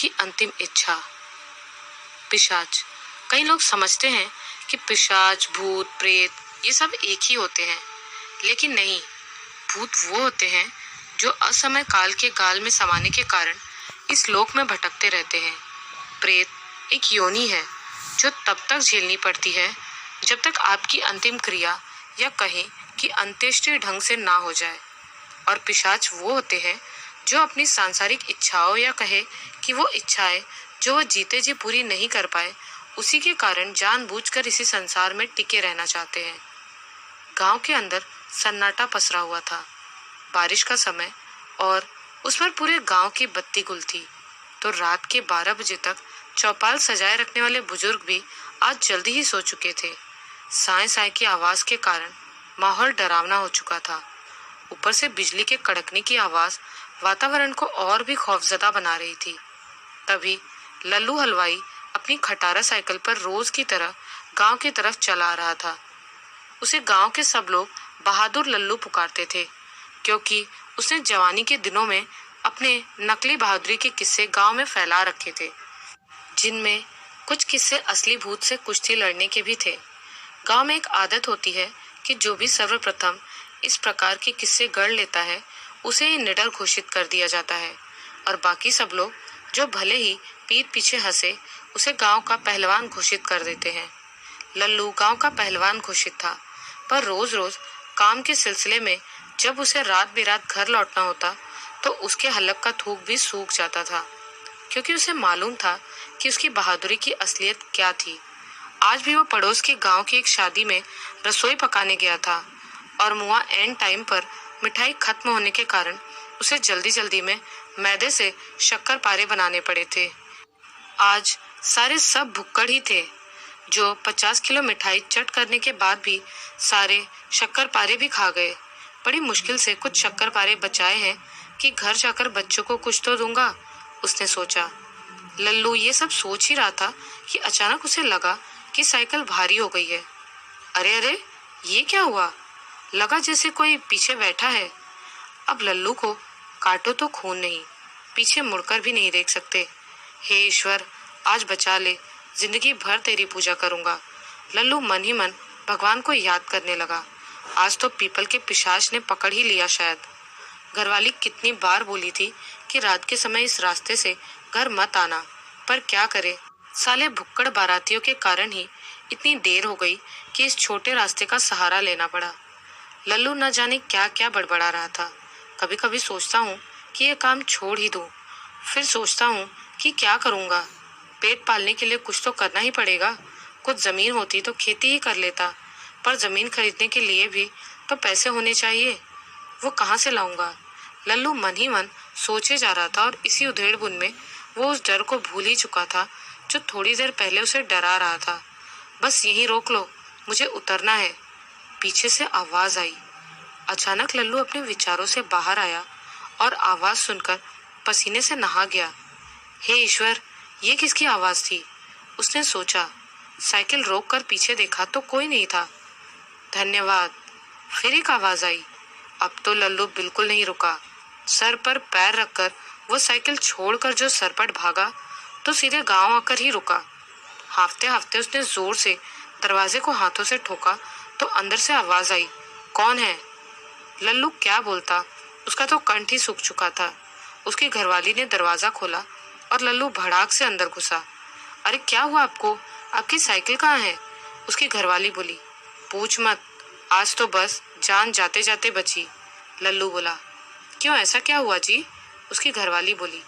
की अंतिम इच्छा। पिशाच। कई लोग समझते हैं कि पिशाच, भूत, प्रेत ये सब एक ही होते हैं, लेकिन नहीं। भूत वो होते हैं जो असमय काल के गाल में समाने के कारण इस लोक में भटकते रहते हैं। प्रेत एक योनि है जो तब तक झेलनी पड़ती है जब तक आपकी अंतिम क्रिया या कहें कि अंत्येष्टि ढंग से ना हो जाए। और पिशाच वो होते हैं जो अपनी सांसारिक इच्छाओं या कहे कि वो इच्छाएं जो वो जीते जी पूरी नहीं कर पाए, उसी के कारण जानबूझकर इसी संसार में टिके रहना चाहते हैं। गांव के अंदर सन्नाटा पसरा हुआ था। बारिश का समय और उस पर पूरे गांव की बत्ती गुल थी। तो रात के 12 बजे तक चौपाल सजाए रखने वाले बुजुर्ग भी आज जल्दी ही सो चुके थे। साय साय की आवाज के कारण माहौल डरावना हो चुका था। ऊपर से बिजली के कड़कने की आवाज वातावरण को और भी खौफजदा बना रही थी। तभी लल्लू हलवाई अपनी खटारा साइकिल पर रोज की तरह गांव की तरफ चला आ रहा था। उसे गांव के सब लोग बहादुर लल्लू पुकारते थे, क्योंकि उसने जवानी के दिनों में अपने नकली बहादुरी के किस्से गांव में फैला रखे थे, जिनमें कुछ किस्से असली भूत से कुश्ती लड़ने के भी थे। गांव में एक आदत होती है कि जो भी सर्वप्रथम इस प्रकार के किस्से गढ़ लेता है उसे ही निडर घोषित कर दिया जाता है, और बाकी सब लोग जो भले ही पीठ पीछे हंसे उसे गांव का पहलवान घोषित कर देते हैं। लल्लू गांव का पहलवान घोषित था, पर रोज रोज काम के सिलसिले में जब उसे रात बेरात घर लौटना होता तो उसके हलक का थूक भी सूख जाता था, क्योंकि उसे मालूम था कि उसकी बहादुरी की असलियत क्या थी। आज भी वो पड़ोस के गांव की एक शादी में रसोई पकाने गया था, और मुआ एंड टाइम पर मिठाई खत्म होने के कारण उसे जल्दी जल्दी में मैदे से शक्कर पारे बनाने पड़े थे। आज सारे सब भुक्कड़ ही थे, जो 50 किलो मिठाई चट करने के बाद भी सारे शक्कर पारे भी खा गए। बड़ी मुश्किल से कुछ शक्कर पारे बचाए हैं कि घर जाकर बच्चों को कुछ तो दूंगा, उसने सोचा। लल्लू ये सब सोच ही रहा था कि अचानक उसे लगा कि साइकिल भारी हो गई है। अरे अरे, ये क्या हुआ? लगा जैसे कोई पीछे बैठा है। अब लल्लू को काटो तो खून नहीं, पीछे मुड़कर भी नहीं देख सकते। हे ईश्वर, आज बचा ले, जिंदगी भर तेरी पूजा करूंगा। लल्लू मन ही मन भगवान को याद करने लगा। आज तो पीपल के पिशाच ने पकड़ ही लिया शायद। घरवाली कितनी बार बोली थी कि रात के समय इस रास्ते से घर मत आना, पर क्या करे, साले भुक्कड़ बारातियों के कारण ही इतनी देर हो गई कि इस छोटे रास्ते का सहारा लेना पड़ा। लल्लू न जाने क्या क्या बड़बड़ा रहा था। कभी कभी सोचता हूँ कि ये काम छोड़ ही दूँ, फिर सोचता हूँ कि क्या करूँगा। पेट पालने के लिए कुछ तो करना ही पड़ेगा। कुछ ज़मीन होती तो खेती ही कर लेता, पर ज़मीन खरीदने के लिए भी तो पैसे होने चाहिए। वो कहाँ से लाऊंगा? लल्लू मन ही मन सोचे जा रहा था, और इसी उधेड़-बुन में वो उस डर को भूल ही चुका था जो थोड़ी देर पहले उसे डरा रहा था। बस यहीं रोक लो, मुझे उतरना है, पीछे से आवाज आई। अचानक लल्लू अपने विचारों से बाहर आया और आवाज सुनकर पसीने से नहा गया। हे ईश्वर, ये किसकी आवाज थी? उसने सोचा। साइकिल रोककर पीछे देखा तो कोई नहीं था। धन्यवाद। फिर एक आवाज आई। अब तो लल्लू बिल्कुल नहीं रुका। सर पर पैर रखकर वो साइकिल छोड़कर जो सरपट भागा तो सीधे गांव आकर ही रुका। हाफते हाफते उसने जोर से दरवाजे को हाथों से ठोका तो अंदर से आवाज आई, कौन है? लल्लू क्या बोलता, उसका तो कंठ ही सूख चुका था। उसकी घरवाली ने दरवाजा खोला और लल्लू भड़ाक से अंदर घुसा। अरे क्या हुआ आपको? आपकी साइकिल कहाँ है? उसकी घरवाली बोली। पूछ मत, आज तो बस जान जाते जाते बची। लल्लू बोला। क्यों, ऐसा क्या हुआ जी? उसकी घरवाली बोली।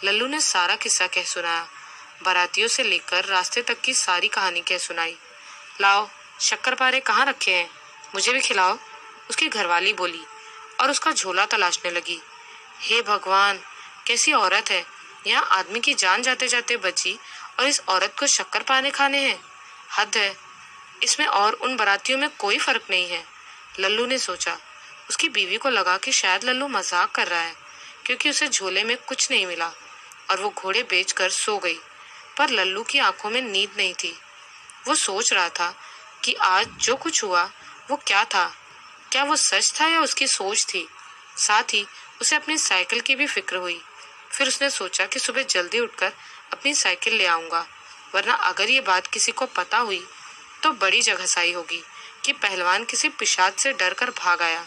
लल्लू ने सारा किस्सा कह सुनाया। बारातियों से लेकर रास्ते तक की सारी कहानी कह सुनाई। लाओ, शक्करपारे कहाँ रखे हैं, मुझे भी खिलाओ, उसकी घरवाली बोली और उसका झोला तलाशने लगी। हे भगवान, कैसी औरत है, यहाँ आदमी की जान जाते जाते बची और इस औरत को शक्करपारे खाने हैं। हद है, इसमें और उन बारातियों में कोई फर्क नहीं है, लल्लू ने सोचा। उसकी बीवी को लगा कि शायद लल्लू मजाक कर रहा है, क्योंकि उसे झोले में कुछ नहीं मिला और वो घोड़े बेचकर सो गई। पर लल्लू की आंखों में नींद नहीं थी। वो सोच रहा था कि आज जो कुछ हुआ वो क्या था, क्या वो सच था या उसकी सोच थी। साथ ही उसे अपनी साइकिल की भी फिक्र हुई। फिर उसने सोचा कि सुबह जल्दी उठकर अपनी साइकिल ले आऊंगा, वरना अगर ये बात किसी को पता हुई तो बड़ी जगहसाई होगी कि पहलवान किसी पिशाच से डर कर भाग आया।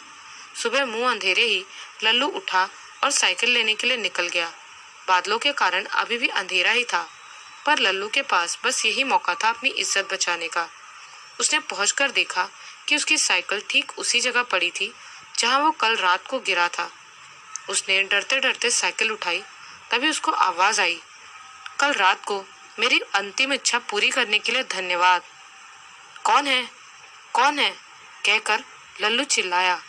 सुबह मुंह अंधेरे ही लल्लू उठा और साइकिल लेने के लिए निकल गया। बादलों के कारण अभी भी अंधेरा ही था, पर लल्लू के पास बस यही मौका था अपनी इज्जत बचाने का। उसने पहुंचकर देखा कि उसकी साइकिल ठीक उसी जगह पड़ी थी जहां वो कल रात को गिरा था। उसने डरते डरते साइकिल उठाई, तभी उसको आवाज आई, कल रात को मेरी अंतिम इच्छा पूरी करने के लिए धन्यवाद। कौन है, कौन है, कहकर लल्लू चिल्लाया।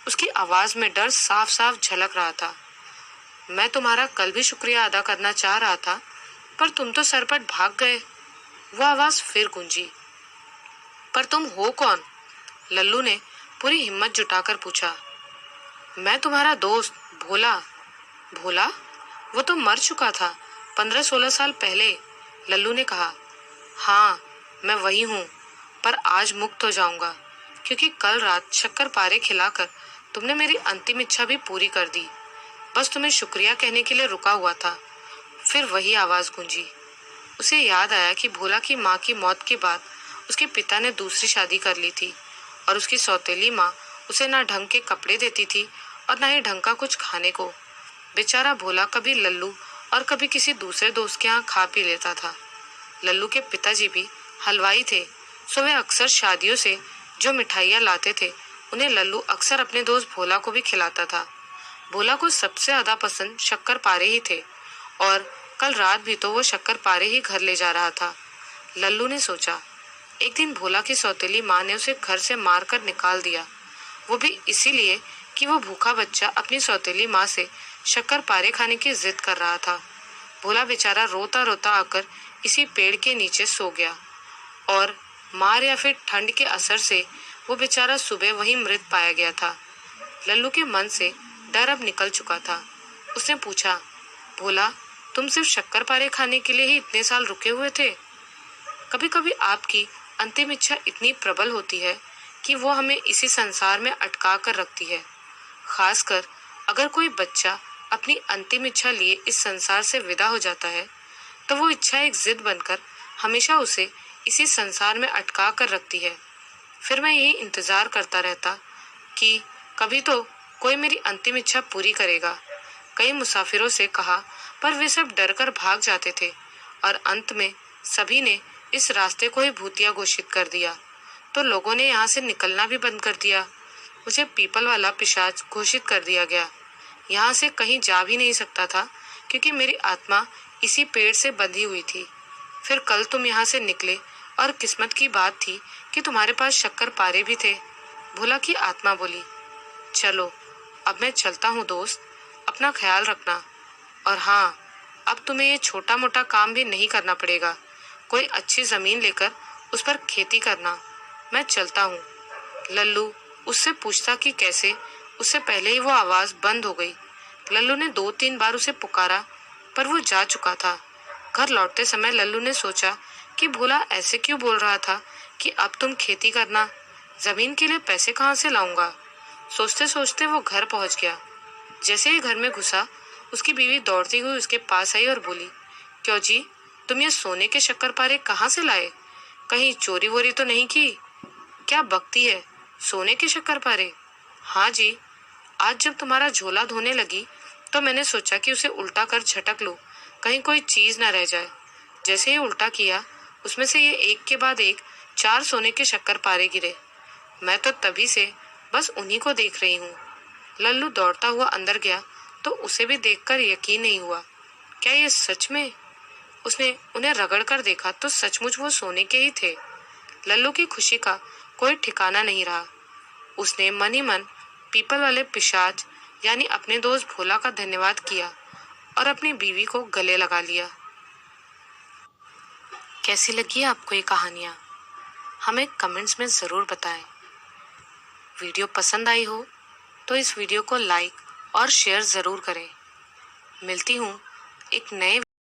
उसकी आवाज में डर साफ साफ झलक रहा था। मैं तुम्हारा कल भी शुक्रिया अदा करना चाह रहा था, पर तुम तो सरपट भाग गए। वो आवाज फिर गूंजी। पर तुम हो कौन? लल्लू ने पूरी हिम्मत जुटाकर पूछा। मैं तुम्हारा दोस्त भोला। भोला? वो तो मर चुका था 15-16 साल पहले, लल्लू ने कहा। हाँ, मैं वही हूँ, पर आज मुक्त हो जाऊंगा, क्योंकि कल रात शक्कर पारे खिलाकर तुमने मेरी अंतिम इच्छा भी पूरी कर दी। बस तुम्हें शुक्रिया कहने के लिए रुका हुआ था। फिर वही आवाज गूंजी। उसे याद आया कि भोला की माँ की मौत के बाद उसके पिता ने दूसरी शादी कर ली थी और उसकी सौतेली माँ उसे ना ढंग के कपड़े देती थी और ना ही ढंग का कुछ खाने को। बेचारा भोला कभी लल्लू और कभी किसी दूसरे दोस्त के यहाँ खा पी लेता था। लल्लू के पिताजी भी हलवाई थे, सो वे अक्सर शादियों से जो मिठाइयाँ लाते थे उन्हें लल्लू अक्सर अपने दोस्त भोला को भी खिलाता था। भोला को सबसे ज्यादा पसंद शक्कर पारे ही थे और कल रात भी तो वो शक्कर पारे ही घर ले जा रहा था। लल्लू ने सोचा, एक दिन भोला की सौतेली माँ ने उसे घर से मारकर निकाल दिया, वो भी इसीलिए कि वो भूखा बच्चा अपनी सौतेली माँ से शक्कर पारे खाने की जिद कर रहा था। भोला बेचारा रोता रोता आकर इसी पेड़ के नीचे सो गया और मार या फिर ठंड के असर से वो बेचारा सुबह वहीं मृत पाया गया था। लल्लू के मन से डर अब निकल चुका था। उसने पूछा, भोला, तुम सिर्फ शक्कर पारे खाने के लिए ही इतने साल रुके हुए थे? कभी कभी आपकी अंतिम इच्छा इतनी प्रबल होती है कि वो हमें इसी संसार में अटका कर रखती है। खासकर अगर कोई बच्चा अपनी अंतिम इच्छा लिए इस संसार से विदा हो जाता है, तो वो इच्छा एक जिद बनकर हमेशा उसे इसी संसार में अटका कर रखती है। फिर मैं यही इंतजार करता रहता कि कभी तो कोई मेरी अंतिम इच्छा पूरी करेगा। कई मुसाफिरों से कहा, पर वे सब डर कर भाग जाते थे और अंत में सभी ने इस रास्ते को ही भूतिया घोषित कर दिया, तो लोगों ने यहाँ से निकलना भी बंद कर दिया। मुझे पीपल वाला पिशाच घोषित कर दिया गया। यहाँ से कहीं जा भी नहीं सकता था, क्योंकि मेरी आत्मा इसी पेड़ से बंधी हुई थी। फिर कल तुम यहाँ से निकले और किस्मत की बात थी कि तुम्हारे पास शक्कर पारे भी थे। भोला की आत्मा बोली, चलो अब मैं चलता हूँ दोस्त, अपना ख्याल रखना। और हाँ, अब तुम्हें ये छोटा मोटा काम भी नहीं करना पड़ेगा। कोई अच्छी जमीन लेकर उस पर खेती करना। मैं चलता हूँ। लल्लू उससे पूछता कि कैसे, उससे पहले ही वो आवाज बंद हो गई। लल्लू ने 2-3 बार उसे पुकारा, पर वो जा चुका था। घर लौटते समय लल्लू ने सोचा कि भोला ऐसे क्यों बोल रहा था कि अब तुम खेती करना, जमीन के लिए पैसे कहाँ से लाऊंगा। सोचते सोचते वो घर पहुंच गया। जैसे ही घर में घुसा, उसकी बीवी दौड़ती हुई उसके पास आई और बोली, क्यों जी, तुम ये सोने के शक्कर पारे कहाँ से लाए? कहीं चोरी वोरी तो नहीं की? क्या बकती है, सोने के शक्कर पारे? हाँ जी, आज जब तुम्हारा झोला धोने लगी तो मैंने सोचा कि उसे उल्टा कर झटक लूं, कहीं कोई चीज ना रह जाए। जैसे ही उल्टा किया, उसमें से ये एक के बाद एक 4 सोने के शक्कर पारे गिरे। मैं तो तभी से बस उन्हीं को देख रही हूँ। लल्लू दौड़ता हुआ अंदर गया तो उसे भी देखकर यकीन नहीं हुआ। क्या ये सच में? उसने उन्हें रगड़ कर देखा तो सचमुच वो सोने के ही थे। लल्लू की खुशी का कोई ठिकाना नहीं रहा। उसने मन ही मन पीपल वाले पिशाच यानी अपने दोस्त भोला का धन्यवाद किया और अपनी बीवी को गले लगा लिया। कैसी लगी आपको ये कहानियाँ? हमें कमेंट्स में ज़रूर बताएं। वीडियो पसंद आई हो तो इस वीडियो को लाइक और शेयर ज़रूर करें। मिलती हूँ एक नए